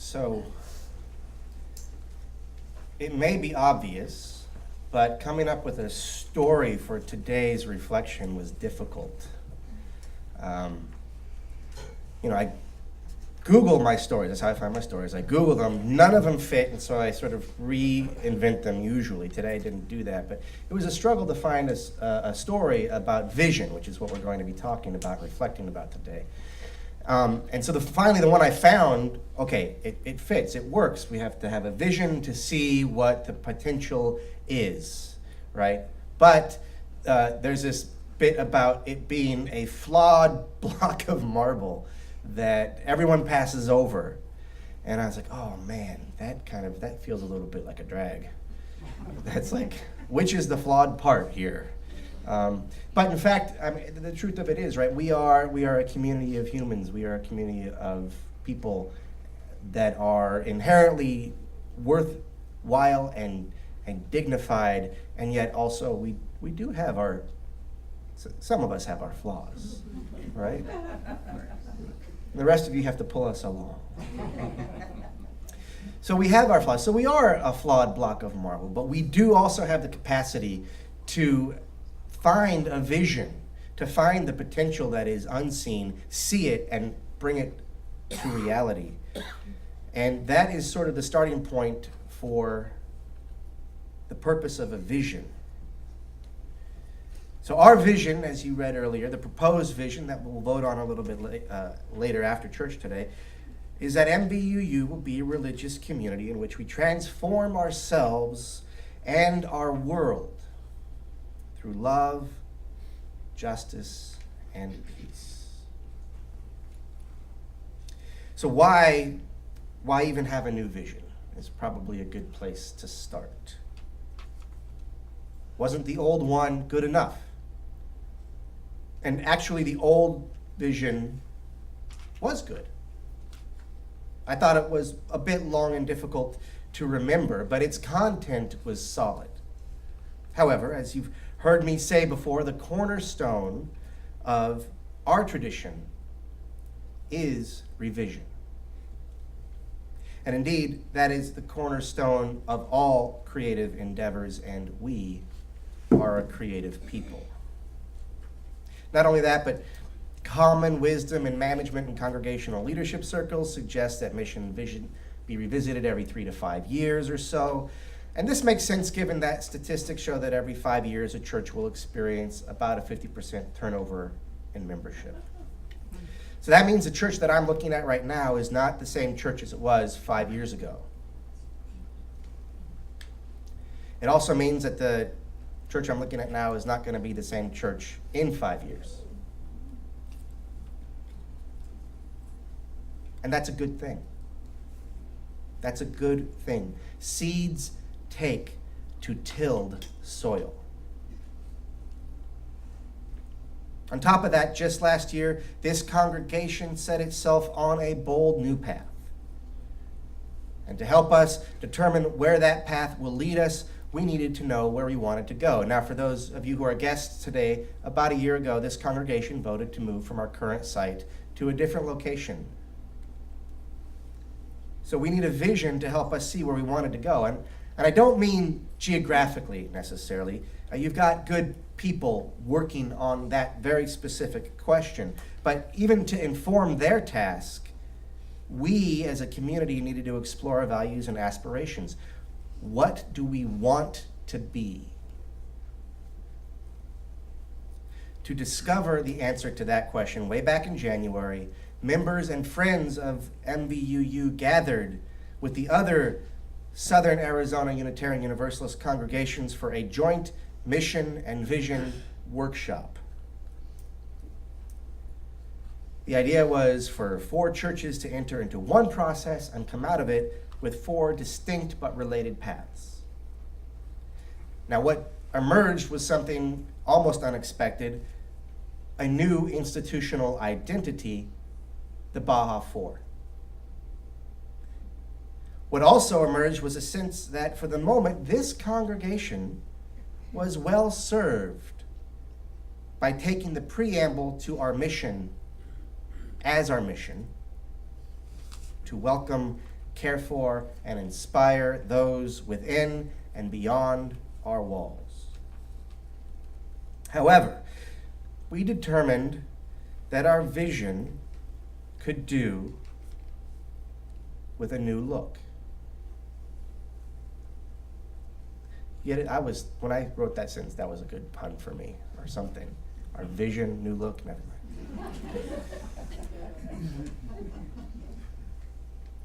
So, it may be obvious, but coming up with a story for today's reflection was difficult. I Google my stories. That's how I find my stories. I Google them. None of them fit, and so I sort of reinvent them usually. Today I didn't do that, but it was a struggle to find a story about vision, which is what we're going to be talking about, reflecting about today. And so finally the one I found, okay, it fits, it works. We have to have a vision to see what the potential is, right? But there's this bit about it being a flawed block of marble that everyone passes over. And I was like, oh man, that feels a little bit like a drag. That's like, which is the flawed part here? But in fact, I mean, the truth of it is, right, we are a community of humans. We are a community of people that are inherently worthwhile and dignified, and yet also we do have some of us have our flaws, right? The rest of you have to pull us along. So we have our flaws. So we are a flawed block of marble, but we do also have the capacity to find a vision, to find the potential that is unseen, see it, and bring it to reality. And that is sort of the starting point for the purpose of a vision. So our vision, as you read earlier, the proposed vision that we'll vote on a little bit later after church today, is that MVUU will be a religious community in which we transform ourselves and our world through love, justice, and peace. So why even have a new vision? Is probably a good place to start. Wasn't the old one good enough? And actually the old vision was good. I thought it was a bit long and difficult to remember, but its content was solid. However, as you've heard me say before, the cornerstone of our tradition is revision. And indeed, that is the cornerstone of all creative endeavors, and we are a creative people. Not only that, but common wisdom in management and congregational leadership circles suggests that mission and vision be revisited every 3 to 5 years or so. And this makes sense given that statistics show that every 5 years a church will experience about a 50% turnover in membership. So that means the church that I'm looking at right now is not the same church as it was 5 years ago. It also means that the church I'm looking at now is not going to be the same church in 5 years. And that's a good thing. That's a good thing. Seeds take to tilled soil. On top of that, just last year, this congregation set itself on a bold new path. And to help us determine where that path will lead us, we needed to know where we wanted to go. Now, for those of you who are guests today, about a year ago, this congregation voted to move from our current site to a different location. So we need a vision to help us see where we wanted to go. And I don't mean geographically necessarily. You've got good people working on that very specific question. But even to inform their task, we as a community needed to explore our values and aspirations. What do we want to be? To discover the answer to that question, way back in January, members and friends of MVUU gathered with the other Southern Arizona Unitarian Universalist congregations for a joint mission and vision workshop. The idea was for 4 churches to enter into one process and come out of it with 4 distinct but related paths. Now, what emerged was something almost unexpected, a new institutional identity, the Baja Four. What also emerged was a sense that for the moment, this congregation was well served by taking the preamble to our mission as our mission to welcome care for, and inspire those within and beyond our walls. However, we determined that our vision could do with a new look. Yet when I wrote that sentence, that was a good pun for me, or something. Our vision, new look, never mind.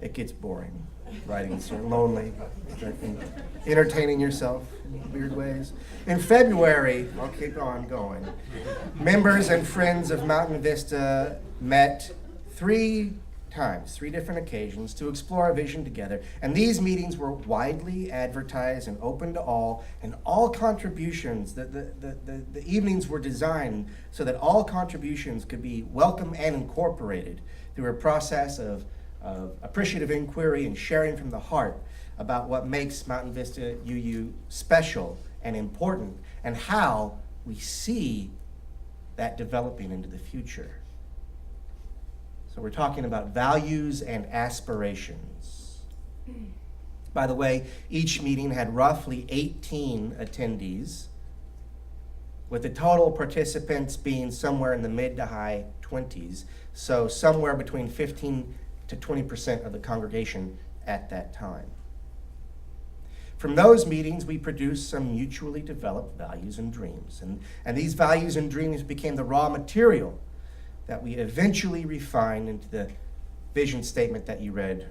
It gets boring, writing so lonely, entertaining yourself in weird ways. In February, I'll keep on going, members and friends of Mountain Vista met 3 times, 3 different occasions, to explore our vision together. And these meetings were widely advertised and open to all, and all contributions, the evenings were designed so that all contributions could be welcome and incorporated through a process of appreciative inquiry and sharing from the heart about what makes Mountain Vista UU special and important, and how we see that developing into the future. So we're talking about values and aspirations. By the way, each meeting had roughly 18 attendees, with the total participants being somewhere in the mid to high 20s, so somewhere between 15 to 20% of the congregation at that time. From those meetings, we produced some mutually developed values and dreams, and these values and dreams became the raw material that we eventually refined into the vision statement that you read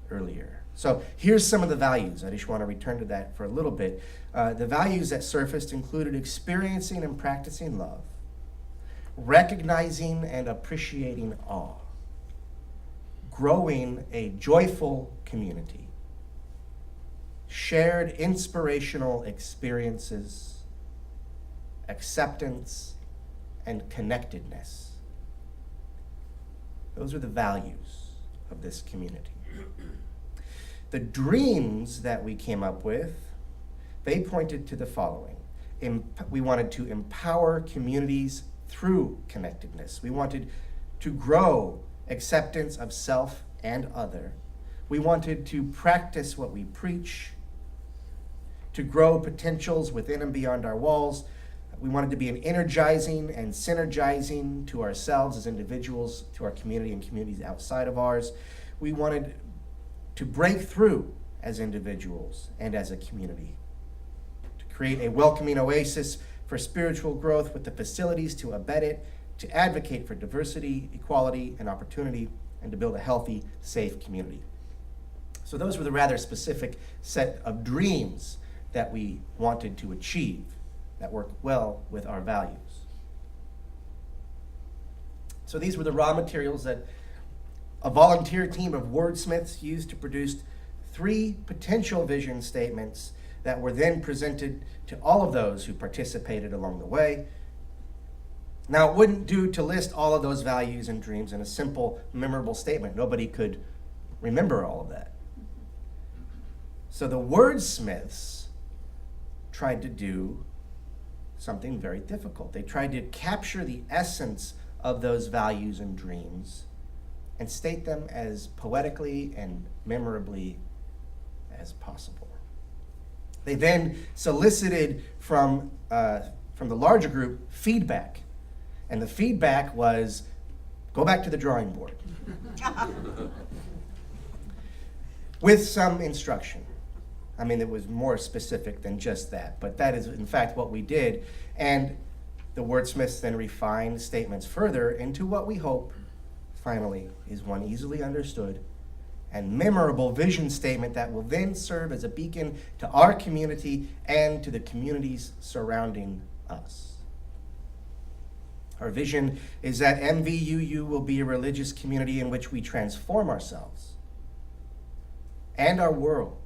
earlier. So here's some of the values. I just want to return to that for a little bit. The values that surfaced included experiencing and practicing love, recognizing and appreciating awe, growing a joyful community, shared inspirational experiences, acceptance, and connectedness. Those are the values of this community. The dreams that we came up with, they pointed to the following. We wanted to empower communities through connectedness. We wanted to grow acceptance of self and other. We wanted to practice what we preach, to grow potentials within and beyond our walls. We wanted to be an energizing and synergizing to ourselves as individuals, to our community and communities outside of ours. We wanted to break through as individuals and as a community, to create a welcoming oasis for spiritual growth with the facilities to abet it, to advocate for diversity, equality, and opportunity, and to build a healthy, safe community. So those were the rather specific set of dreams that we wanted to achieve that work well with our values. So these were the raw materials that a volunteer team of wordsmiths used to produce 3 potential vision statements that were then presented to all of those who participated along the way. Now, it wouldn't do to list all of those values and dreams in a simple, memorable statement. Nobody could remember all of that. So the wordsmiths tried to do something very difficult. They tried to capture the essence of those values and dreams and state them as poetically and memorably as possible. They then solicited from the larger group feedback. And the feedback was, go back to the drawing board. With some instruction. I mean, it was more specific than just that, but that is in fact what we did. And the wordsmiths then refined statements further into what we hope, finally, is one easily understood and memorable vision statement that will then serve as a beacon to our community and to the communities surrounding us. Our vision is that MVUU will be a religious community in which we transform ourselves and our world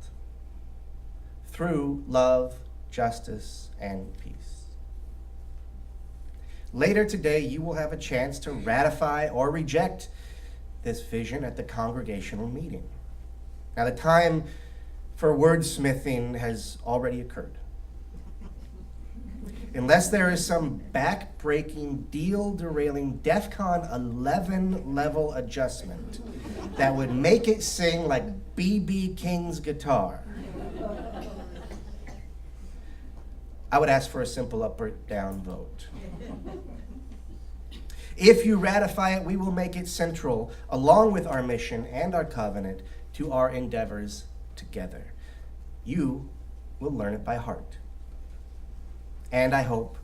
through love, justice, and peace. Later today, you will have a chance to ratify or reject this vision at the congregational meeting. Now, the time for wordsmithing has already occurred. unless there is some back-breaking, deal-derailing, DEFCON 11 level adjustment that would make it sing like B.B. King's guitar, I would ask for a simple up or down vote. If you ratify it, we will make it central, along with our mission and our covenant, to our endeavors together. You will learn it by heart. And I hope,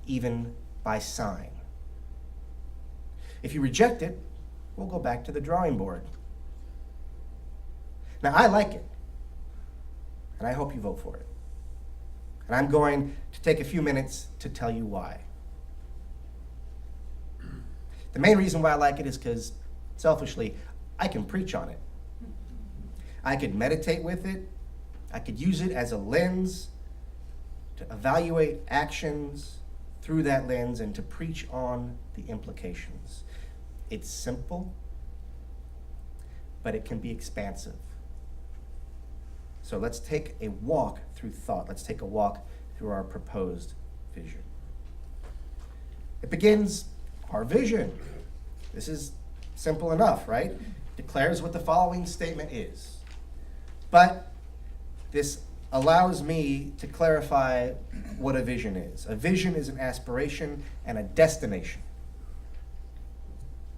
even by sign. If you reject it, we'll go back to the drawing board. Now, I like it, and I hope you vote for it. And I'm going to take a few minutes to tell you why. The main reason why I like it is because, selfishly, I can preach on it. I could meditate with it. I could use it as a lens to evaluate actions through that lens and to preach on the implications. It's simple, but it can be expansive. So let's take a walk through thought. Let's take a walk through our proposed vision. It begins our vision. This is simple enough, right? Declares what the following statement is. But this allows me to clarify what a vision is. A vision is an aspiration and a destination.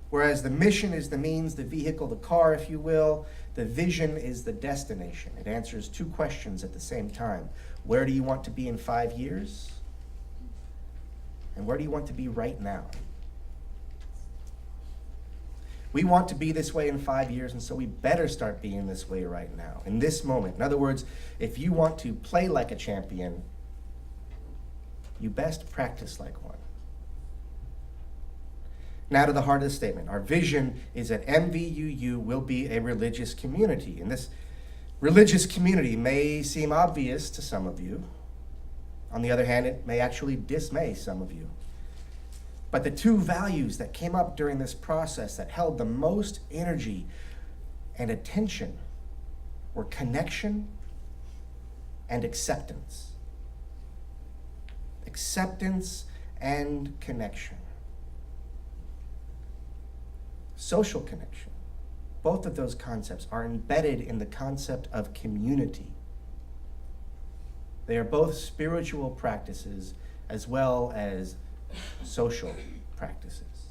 Whereas the mission is the means, the vehicle, the car, if you will, the vision is the destination. It answers two questions at the same time. Where do you want to be in 5 years? And where do you want to be right now? We want to be this way in 5 years, and so we better start being this way right now, in this moment. In other words, if you want to play like a champion, you best practice like one. Now to the heart of the statement. Our vision is that MVUU will be a religious community. And this religious community may seem obvious to some of you. On the other hand, it may actually dismay some of you. But the two values that came up during this process that held the most energy and attention were connection and acceptance. Acceptance and connection. Social connection. Both of those concepts are embedded in the concept of community. They are both spiritual practices as well as social practices.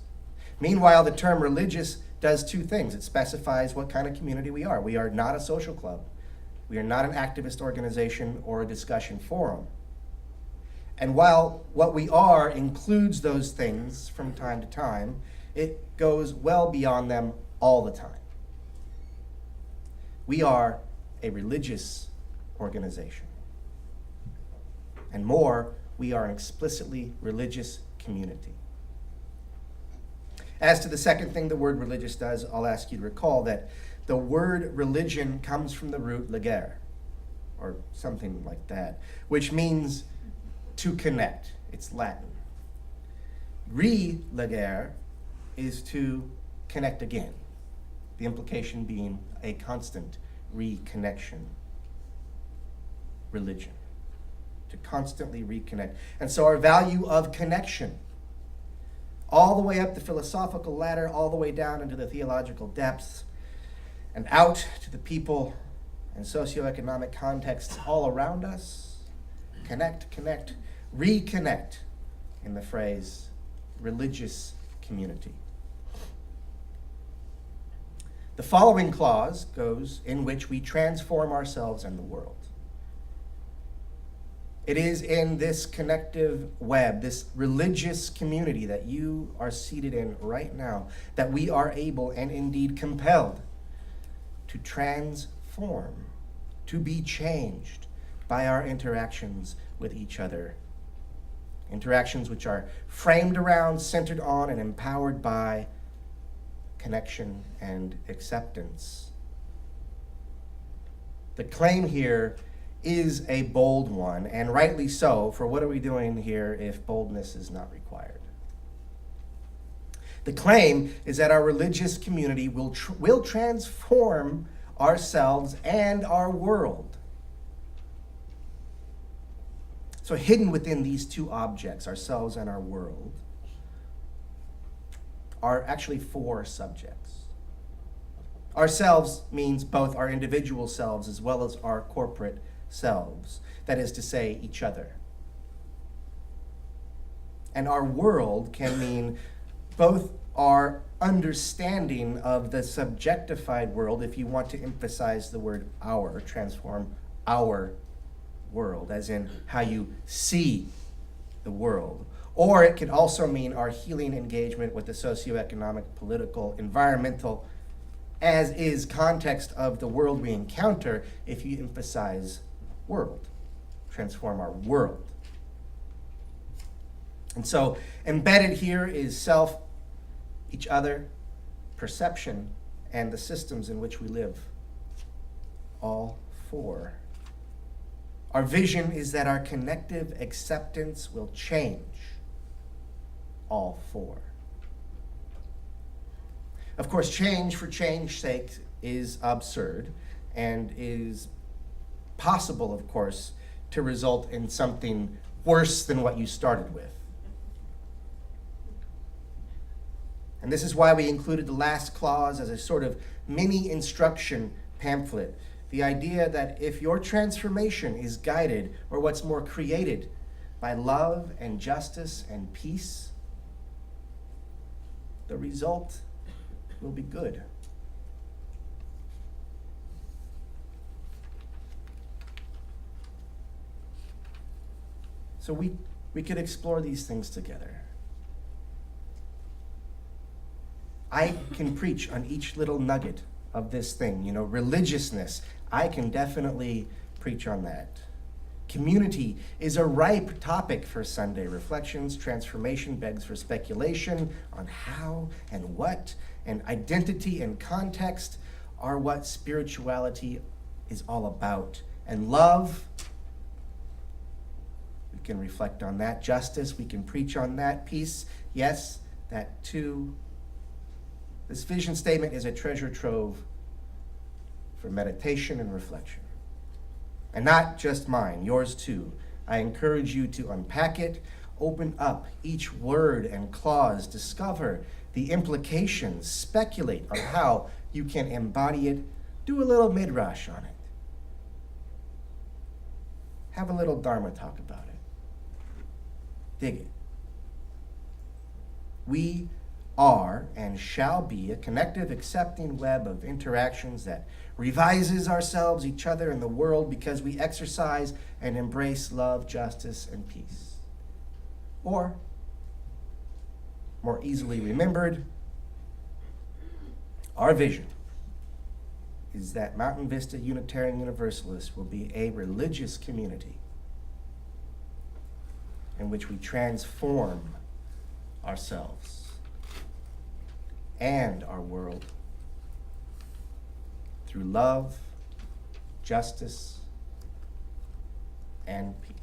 Meanwhile, the term religious does two things. It specifies what kind of community we are. We are not a social club. We are not an activist organization or a discussion forum. And while what we are includes those things from time to time, it goes well beyond them all the time. We are a religious organization. And more, we are an explicitly religious community. As to the second thing the word religious does, I'll ask you to recall that the word religion comes from the root legere, or something like that, which means to connect. It's Latin. Relegere is to connect again, the implication being a constant reconnection. Religion. To constantly reconnect. And so our value of connection, all the way up the philosophical ladder, all the way down into the theological depths, and out to the people and socioeconomic contexts all around us. Connect, connect, reconnect, in the phrase religious community. The following clause goes in which we transform ourselves and the world. It is in this connective web, this religious community that you are seated in right now, that we are able and indeed compelled to transform, to be changed by our interactions with each other. Interactions which are framed around, centered on, and empowered by connection and acceptance. The claim here is a bold one, and rightly so, for what are we doing here if boldness is not required? The claim is that our religious community will transform ourselves and our world. So hidden within these two objects, ourselves and our world, are actually four subjects. Ourselves means both our individual selves as well as our corporate selves, that is to say, each other. And our world can mean both our understanding of the subjectified world, if you want to emphasize the word our, transform our world, as in how you see the world. Or it could also mean our healing engagement with the socioeconomic, political, environmental, as is context of the world we encounter, if you emphasize world, transform our world. And so embedded here is self, each other, perception, and the systems in which we live. All four. Our vision is that our connective acceptance will change all four. Of course, change for change's sake is absurd and is possible, of course, to result in something worse than what you started with. And this is why we included the last clause as a sort of mini instruction pamphlet. The idea that if your transformation is guided, or what's more, created by love and justice and peace, the result will be good. So we could explore these things together. I can preach on each little nugget of this thing. Religiousness, I can definitely preach on that. Community is a ripe topic for Sunday reflections. Transformation begs for speculation on how and what, and identity and context are what spirituality is all about. And love, we can reflect on that. Justice, we can preach on that. Peace, yes, that too. This vision statement is a treasure trove for meditation and reflection. And not just mine, yours too. I encourage you to unpack it, open up each word and clause, discover the implications, speculate on how you can embody it, do a little midrash on it. Have a little Dharma talk about it. Dig it. We are and shall be a connective, accepting web of interactions that revises ourselves, each other, and the world because we exercise and embrace love, justice, and peace. Or, more easily remembered, our vision is that Mountain Vista Unitarian Universalists will be a religious community in which we transform ourselves and our world through love, justice, and peace.